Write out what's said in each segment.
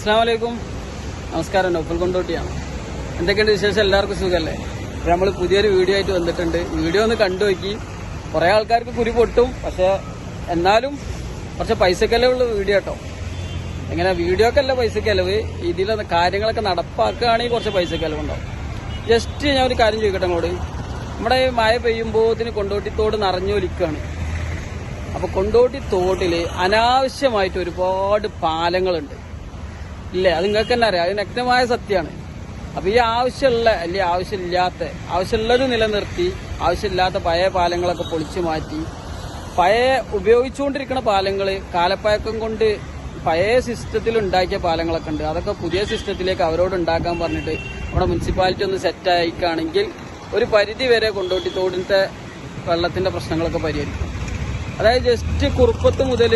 അസ്സലാമു അലൈക്കും. നമസ്കാരം. നൗഫൽ കൊണ്ടോട്ടിയാണ്. എന്തൊക്കെയുണ്ട് വിശേഷം? എല്ലാവർക്കും സുഖമല്ലേ? അപ്പോൾ നമ്മൾ പുതിയൊരു വീഡിയോ ആയിട്ട് വന്നിട്ടുണ്ട്. വീഡിയോ ഒന്ന് കണ്ടു നോക്കി. കുറേ ആൾക്കാർക്ക് കുരു പൊട്ടും, പക്ഷെ എന്നാലും കുറച്ച് പൈസക്കെലവുള്ള വീഡിയോ കേട്ടോ. എങ്ങനെ വീഡിയോക്കല്ല പൈസക്കെലവ്, ഇതിലെ കാര്യങ്ങളൊക്കെ നടപ്പാക്കുകയാണെങ്കിൽ കുറച്ച് പൈസക്കെലവുണ്ടാവും. ജസ്റ്റ് ഞാൻ ഒരു കാര്യം ചോദിക്കട്ടെ അങ്ങോട്ട്. നമ്മുടെ മഴ പെയ്യുമ്പോൾ ഇതിന് കൊണ്ടോട്ടി തോട് നിറഞ്ഞൊലിക്കുകയാണ്. അപ്പോൾ കൊണ്ടോട്ടി തോട്ടിൽ അനാവശ്യമായിട്ട് ഒരുപാട് പാലങ്ങളുണ്ട് ഇല്ലേ? അത് നിങ്ങൾക്ക് തന്നെ അറിയാം, അത് വ്യക്തമായ സത്യമാണ്. അപ്പോൾ ഈ ആവശ്യമുള്ള അല്ലെങ്കിൽ ആവശ്യമുള്ളത് നിലനിർത്തി ആവശ്യമില്ലാത്ത പഴയ പാലങ്ങളൊക്കെ പൊളിച്ചു മാറ്റി പഴയ ഉപയോഗിച്ചുകൊണ്ടിരിക്കുന്ന പാലങ്ങൾ കാലപ്പഴക്കം കൊണ്ട് പഴയ സിസ്റ്റത്തിൽ ഉണ്ടാക്കിയ പാലങ്ങളൊക്കെ ഉണ്ട്. അതൊക്കെ പുതിയ സിസ്റ്റത്തിലേക്ക് അവരോട് ഉണ്ടാക്കാൻ പറഞ്ഞിട്ട് നമ്മുടെ മുനിസിപ്പാലിറ്റി ഒന്ന് സെറ്റ് ആയിക്കാണെങ്കിൽ ഒരു പരിധി വരെ കൊണ്ടോട്ടി തോടിന്റെ വെള്ളത്തിന്റെ പ്രശ്നങ്ങളൊക്കെ പരിഹരിക്കും. അതായത് ജസ്റ്റ് കുറുപ്പത്ത് മുതൽ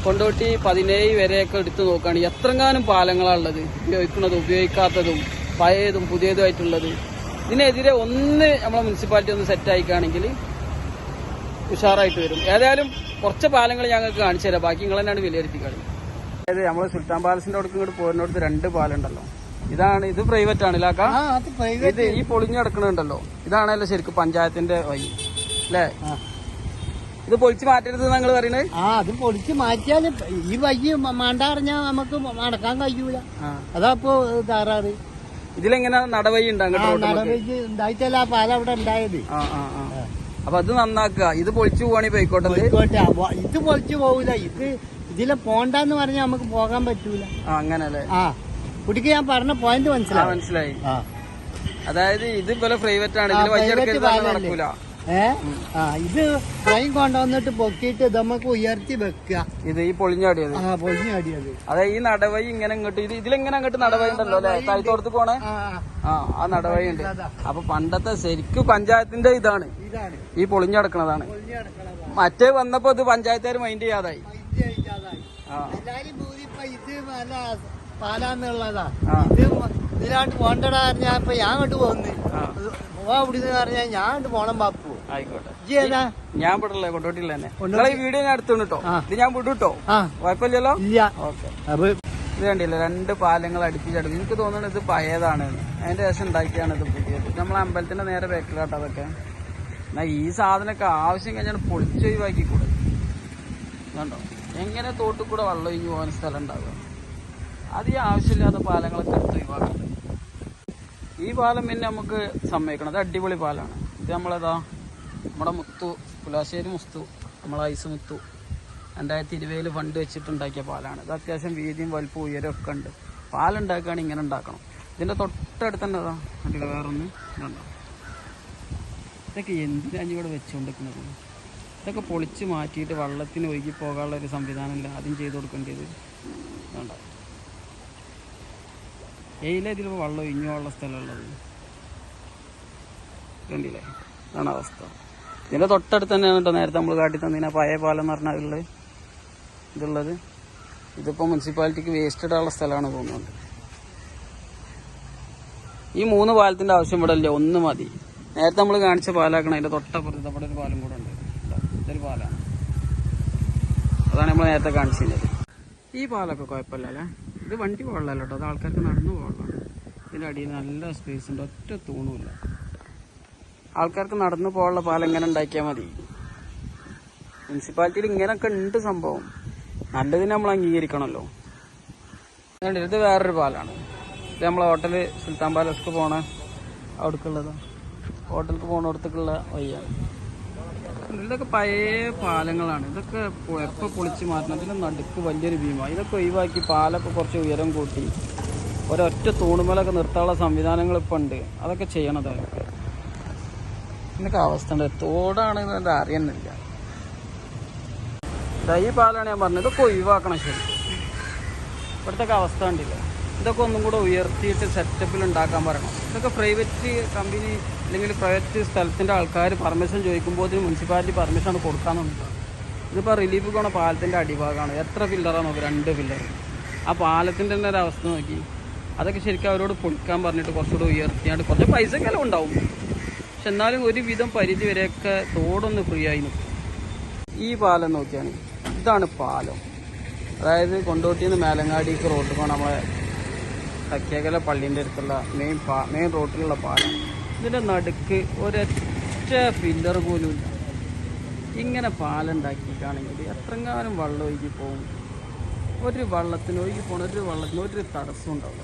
കൊണ്ടോട്ടി 17 വരെയൊക്കെ എടുത്തു നോക്കുകയാണെങ്കിൽ എത്രങ്ങാനും പാലങ്ങളാണുള്ളത്, ഉപയോഗിക്കുന്നതും ഉപയോഗിക്കാത്തതും പഴയതും പുതിയതുമായിട്ടുള്ളത്. ഇതിനെതിരെ ഒന്ന് നമ്മളെ മുനിസിപ്പാലിറ്റി ഒന്ന് സെറ്റ് ആയിക്കുകയാണെങ്കിൽ ഉഷാറായിട്ട് വരും. ഏതായാലും കുറച്ച് പാലങ്ങൾ ഞങ്ങൾക്ക് കാണിച്ചു തരാം, ബാക്കി നിങ്ങൾ തന്നെയാണ് വിലയിരുത്തിക്കാണി. അതായത് നമ്മൾ സുൽത്താൻ പാലസിന്റെ അടുത്ത് ഇങ്ങോട്ട് പോരുന്നിടത്ത് 2 പാലുണ്ടല്ലോ. ഇത് പ്രൈവറ്റ് ആണ് ഇല്ലാക്ക. ഇത് ഈ പൊളിഞ്ഞു കിടക്കണുണ്ടല്ലോ, ഇതാണല്ലോ ശരിക്കും പഞ്ചായത്തിന്റെ വഴി അല്ലേ? ഇത് പൊളിച്ച് മാറ്റരുത് നിങ്ങൾ പറയുന്നത്. അത് പൊളിച്ച് മാറ്റിയാല് ഈ വഴി മാണ്ടറിഞ്ഞാ നമുക്ക് നടക്കാൻ കഴിയൂല. അതാപ്പോ താറാറ്. ഇതിലെങ്ങനെ നടവഴി നടവഴി ഉണ്ടായിട്ടല്ല ആ പാലം അവിടെ ഉണ്ടായത്. അപ്പൊ അത് നന്നാക്കുക. ഇത് പൊളിച്ചു പോവാണെങ്കിൽ പോയിക്കോട്ടെ. ഇത് പൊളിച്ചു പോകൂല. ഇതിലെ പോണ്ടെന്ന് പറഞ്ഞാൽ നമുക്ക് പോകാൻ പറ്റൂല. അങ്ങനല്ലേ? കുട്ടിക്ക് ഞാൻ പറഞ്ഞ പോയിന്റ് മനസ്സിലായി. അതായത് ഇത് പോലെ പ്രൈവറ്റ് ആണ്, ഇതിൽ വഴി നടക്കൂല. ഇത് ട്രെയിൻ കൊണ്ടുവന്നിട്ട് പൊക്കിയിട്ട് നമുക്ക് ഉയർത്തി വെക്കുക. ഇത് ഈ പൊളിഞ്ഞാടിയത്. അതെ, ഈ നടവഴി ഇങ്ങനെ ഇങ്ങോട്ട് ഇതിലെങ്ങനെ അങ്ങോട്ട് നടവഴി ഉണ്ടല്ലോ അല്ലെ, താഴ്ത്തോടത്ത് പോണേ. ആ നടവഴി ഉണ്ട്. അപ്പൊ പണ്ടത്തെ ശരിക്കും പഞ്ചായത്തിന്റെ ഇതാണ് ഈ പൊളിഞ്ഞടക്കണതാണ്. മറ്റേ വന്നപ്പോ ഇത് പഞ്ചായത്തുകാർ മൈൻഡ് ചെയ്യാതായി. ഇത് നല്ല പാലാന്നുള്ളതാ. ഇത് ഇതിലാണ്ട് പോണ്ടടാ പറഞ്ഞാ ഇപ്പൊ ഞാൻ അങ്ങോട്ട് പോകുന്നു പോവാന്ന് പറഞ്ഞാൽ ഞാൻ അങ്ങോട്ട് പോണം ബാപ്പു. ആയിക്കോട്ടെ, ഞാൻ വിടല്ലേ, കൊണ്ടോട്ടില്ല തന്നെ. നിങ്ങളെ ഈ വീഡിയോ ഞാൻ എടുത്തു കേട്ടോ. ഇത് ഞാൻ വിടുട്ടോ, കുഴപ്പമില്ലല്ലോ. ഓക്കെ. ഇത് കണ്ടില്ല, 2 പാലങ്ങൾ അടുപ്പിച്ചടുപ്പ്. എനിക്ക് തോന്നുന്നത് ഇത് പഴയതാണ്, അതിന്റെ ശേഷം ഉണ്ടാക്കിയാണ് ഇത് പുതിയത്. നമ്മളെ അമ്പലത്തിന്റെ നേരെ ബാക്കിലാട്ടോ അതൊക്കെ. എന്നാ ഈ സാധനമൊക്കെ ആവശ്യം കഴിഞ്ഞാൽ പൊളിച്ച് ഒഴിവാക്കിക്കൂടെ? കണ്ടോ എങ്ങനെ തോട്ടിൽ കൂടെ വെള്ളം ഒഴിഞ്ഞു പോകാൻ സ്ഥലം ഉണ്ടാവുക? അത് ഈ ആവശ്യമില്ലാത്ത പാലങ്ങളൊക്കെ എടുത്ത് ഒഴിവാക്കുന്നത്. ഈ പാലം പിന്നെ നമുക്ക് സമ്മതിക്കണം, അത് അടിപൊളി പാലാണ്. ഇത് നമ്മളതാ നമ്മുടെ മുത്തു പുലാശ്ശേരി മുസ്തു, നമ്മളെ ഐസ് മുത്തു 2020 ഫണ്ട് വെച്ചിട്ടുണ്ടാക്കിയ പാലാണ്. ഇത് അത്യാവശ്യം വീതിയും വലുപ്പവും ഉയരമൊക്കെ ഉണ്ട്. പാലുണ്ടാക്കുകയാണെങ്കിൽ ഇങ്ങനെ ഉണ്ടാക്കണം. ഇതിന്റെ തൊട്ടടുത്ത് തന്നെ അതാ കണ്ടില്ല വേറൊന്ന് ഇതുണ്ടോ. ഇതൊക്കെ എന്തിനാണ് ഇവിടെ വെച്ചുകൊണ്ടിരിക്കുന്നത്? ഇതൊക്കെ പൊളിച്ച് മാറ്റിയിട്ട് വെള്ളത്തിന് ഒഴുകി പോകാനുള്ള ഒരു സംവിധാനമില്ല ആദ്യം ചെയ്ത് കൊടുക്കേണ്ടത്. വേണ്ട ഇതിൽ വെള്ളം ഒഴിഞ്ഞുള്ള സ്ഥലമുള്ളത് കണ്ടില്ലേ? ഇതാണ് അവസ്ഥ. ഇതിന്റെ തൊട്ടടുത്ത് തന്നെയാണ് കേട്ടോ നേരത്തെ നമ്മൾ കാട്ടി തന്നീന പഴയ പാലം എന്ന് പറഞ്ഞാൽ ഇതുള്ളത്. ഇതിപ്പോൾ മുനിസിപ്പാലിറ്റിക്ക് വേസ്റ്റ് ഇടാനുള്ള സ്ഥലമാണ് തോന്നുന്നുണ്ട്. ഈ 3 പാലത്തിന്റെ ആവശ്യം ഇവിടെ ഇല്ല, 1 മതി. നേരത്തെ നമ്മൾ കാണിച്ച പാലാക്കണം. അതിന്റെ തൊട്ടപ്പുറത്ത് അവിടെ ഒരു പാലം കൂടെ ഉണ്ട്. ഇതൊരു പാലാണ്, അതാണ് നമ്മൾ നേരത്തെ കാണിച്ചിരുന്നത്. ഈ പാലൊക്കെ കുഴപ്പമില്ല അല്ലേ? ഇത് വണ്ടി പോകാനല്ലോ കേട്ടോ, അത് ആൾക്കാർക്ക് നടന്നു പോകാനുള്ളതാണ്. ഇതിൻ്റെ അടിയിൽ നല്ല സ്പേസ് ഉണ്ട്, ഒറ്റ തൂണുമില്ല. ആൾക്കാർക്ക് നടന്നു പോകാനുള്ള പാലം ഇങ്ങനെ ഉണ്ടാക്കിയാൽ മതി. മുനിസിപ്പാലിറ്റിയിൽ ഇങ്ങനെയൊക്കെ ഉണ്ട് സംഭവം. നല്ലതിന് നമ്മൾ അംഗീകരിക്കണമല്ലോ. ഇത് വേറൊരു പാലാണ്. ഇത് നമ്മളെ ഹോട്ടല് സുൽത്താൻ പാലസ്ക്ക് പോണ അവിടേക്കുള്ളത്, ഹോട്ടലിക്ക് പോണടത്തേക്കുള്ള വഴിയാണ്. ഇതൊക്കെ പഴയ പാലങ്ങളാണ്. ഇതൊക്കെ എപ്പോൾ പൊളിച്ച് മാറ്റണം. ഇതിൻ്റെ നടുക്ക് വലിയൊരു ഭീമ. ഇതൊക്കെ ഒഴിവാക്കി പാലൊക്കെ കുറച്ച് ഉയരം കൂട്ടി ഒരൊറ്റ തൂണുമലൊക്കെ നിർത്താനുള്ള സംവിധാനങ്ങൾ ഇപ്പം ഉണ്ട്. അതൊക്കെ ചെയ്യണതാണ്. ഇതിനൊക്കെ അവസ്ഥ ഉണ്ട്. തോടാണെന്ന് എന്താ അറിയുന്നില്ല. ഈ പാലാണ് ഞാൻ പറഞ്ഞത്. ഇതൊക്കെ ഒഴിവാക്കണം ശരി. ഇവിടുത്തെ അവസ്ഥ ഉണ്ടില്ല. ഇതൊക്കെ ഒന്നും കൂടെ ഉയർത്തിയിട്ട് സെറ്റപ്പിൽ ഉണ്ടാക്കാൻ പറയണം. ഇതൊക്കെ പ്രൈവറ്റ് കമ്പനി അല്ലെങ്കിൽ പ്രൈവറ്റ് സ്ഥലത്തിൻ്റെ ആൾക്കാർ പെർമിഷൻ ചോദിക്കുമ്പോൾ ഇതിന് മുനിസിപ്പാലിറ്റി പെർമിഷൻ കൊടുക്കാമെന്നുണ്ട്. ഇതിപ്പോൾ റിലീഫ് പോണ പാലത്തിൻ്റെ അടിഭാഗമാണ്. എത്ര പില്ലറാണ് നോക്കി? 2 പില്ലർ. ആ പാലത്തിൻ്റെ തന്നെ ഒരു അവസ്ഥ നോക്കി. അതൊക്കെ ശരിക്കും അവരോട് പൊളിക്കാൻ പറഞ്ഞിട്ട് കുറച്ചുകൂടെ ഉയർത്തിയാണ്ട് കുറച്ച് പൈസക്കെല്ലാം ഉണ്ടാവും. പക്ഷെ എന്നാലും ഒരുവിധം പരിധി വരെയൊക്കെ തോടൊന്ന് ഫ്രീ ആയി നിൽക്കും. ഈ പാലം നോക്കിയാണ്, ഇതാണ് പാലം. അതായത് കൊണ്ടോട്ടിയിൽ നിന്ന് മേലങ്ങാടിക്ക് റോഡ് പോകണം നമ്മളെ തക്കിയകല പള്ളീൻ്റെ അടുത്തുള്ള മെയിൻ റോട്ടിലുള്ള പാലം. ഇതിൻ്റെ നടുക്ക് ഒരൊറ്റ പില്ലർ പോലും ഇല്ല. ഇങ്ങനെ പാലുണ്ടാക്കിയിട്ടാണെങ്കിൽ എത്രങ്ങാനും വെള്ളം ഒഴുകി പോകും. ഒരു വെള്ളത്തിന് ഒരു തടസ്സം ഉണ്ടാവില്ല.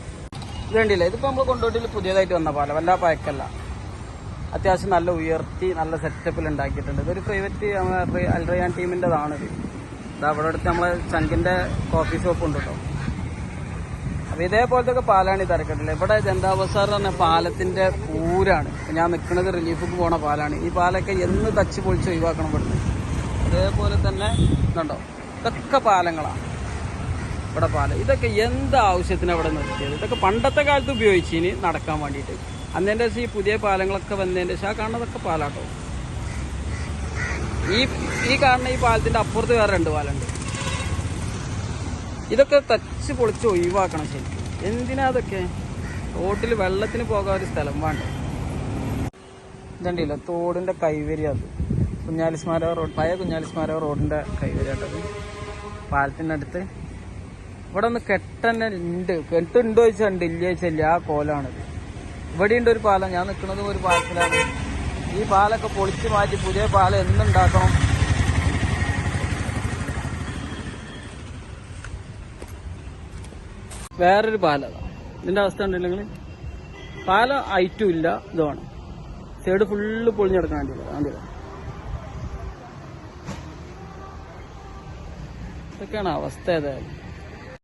ഇത് കണ്ടില്ല, ഇതിപ്പോൾ നമ്മൾ കൊണ്ടോട്ടിയിൽ പുതിയതായിട്ട് വന്ന പാലം, വല്ല പഴക്കല്ല. അത്യാവശ്യം നല്ല ഉയർത്തി നല്ല സെറ്റപ്പിൽ ഉണ്ടാക്കിയിട്ടുണ്ട്. ഇതൊരു പ്രൈവറ്റ് അൽറയാൻ ടീമിൻ്റെതാണിത്. ഇത് അവിടെ അടുത്ത് നമ്മളെ ചങ്കിൻ്റെ കോഫി ഷോപ്പ് ഉണ്ട് കേട്ടോ. അപ്പോൾ ഇതേപോലത്തെ പാലാണ് ഈ തരക്കട്ടില്ല. ഇവിടെ ജനതാ ബസാർ പറഞ്ഞ പാലത്തിൻ്റെ പൂരാണ്. ഞാൻ നിൽക്കുന്നത് റിലീഫിക്ക് പോണ പാലാണ്. ഈ പാലൊക്കെ എന്ന് തച്ച് പൊളിച്ച് ഒഴിവാക്കണം ഇവിടുന്ന്. അതേപോലെ തന്നെ ഇതുണ്ടോ, ഇതൊക്കെ പാലങ്ങളാണ് ഇവിടെ പാലം. ഇതൊക്കെ എന്ത് ആവശ്യത്തിന് അവിടെ നിർത്തിയത്? ഇതൊക്കെ പണ്ടത്തെ കാലത്ത് ഉപയോഗിച്ചിന് നടക്കാൻ വേണ്ടിയിട്ട്. അന്നേൻ്റെ ശേഷം ഈ പുതിയ പാലങ്ങളൊക്കെ വന്നതിൻ്റെ ശേഷം ആ കാണുന്നതൊക്കെ പാലാട്ടോ. ഈ കാണുന്ന ഈ പാലത്തിൻ്റെ അപ്പുറത്ത് വേറെ 2 പാലുണ്ട്. ഇതൊക്കെ തച്ച് പൊളിച്ച് ഒഴിവാക്കണം ശരിക്കും. എന്തിനാ അതൊക്കെ? റോട്ടിൽ വെള്ളത്തിന് പോകാൻ ഒരു സ്ഥലം വേണ്ട. ഇതുണ്ടല്ലോ തോടിൻ്റെ കൈവരി, അത് കുഞ്ഞാലിസ്മാരക റോഡ്, പഴയ കുഞ്ഞാലിസ്മാരക റോഡിൻ്റെ കൈവരിയാട്ടത്. പാലത്തിൻ്റെ അടുത്ത് ഇവിടെ ഒന്ന് കെട്ടുണ്ടോ ചോദിച്ചാൽ ഉണ്ട്, ഇല്ല ചോദിച്ചാൽ ആ കോലാണിത്. ഇവിടെയുണ്ട് ഒരു പാലം. ഞാൻ നിൽക്കുന്നതും ഒരു പാലത്തിലാണ്. ഈ പാലൊക്കെ പൊളിച്ച് മാറ്റി പുതിയ പാലം എന്നുണ്ടാക്കണം. വേറൊരു പാലം ഇതിൻ്റെ അവസ്ഥ ഉണ്ടെങ്കിൽ പാലം ഐറ്റും ഇല്ല. ഇതാണ് സൈഡ് ഫുള്ള് പൊളിഞ്ഞെടുക്കാൻ വേണ്ടിയില്ല. ഇതൊക്കെയാണ് അവസ്ഥ. ഏതായാലും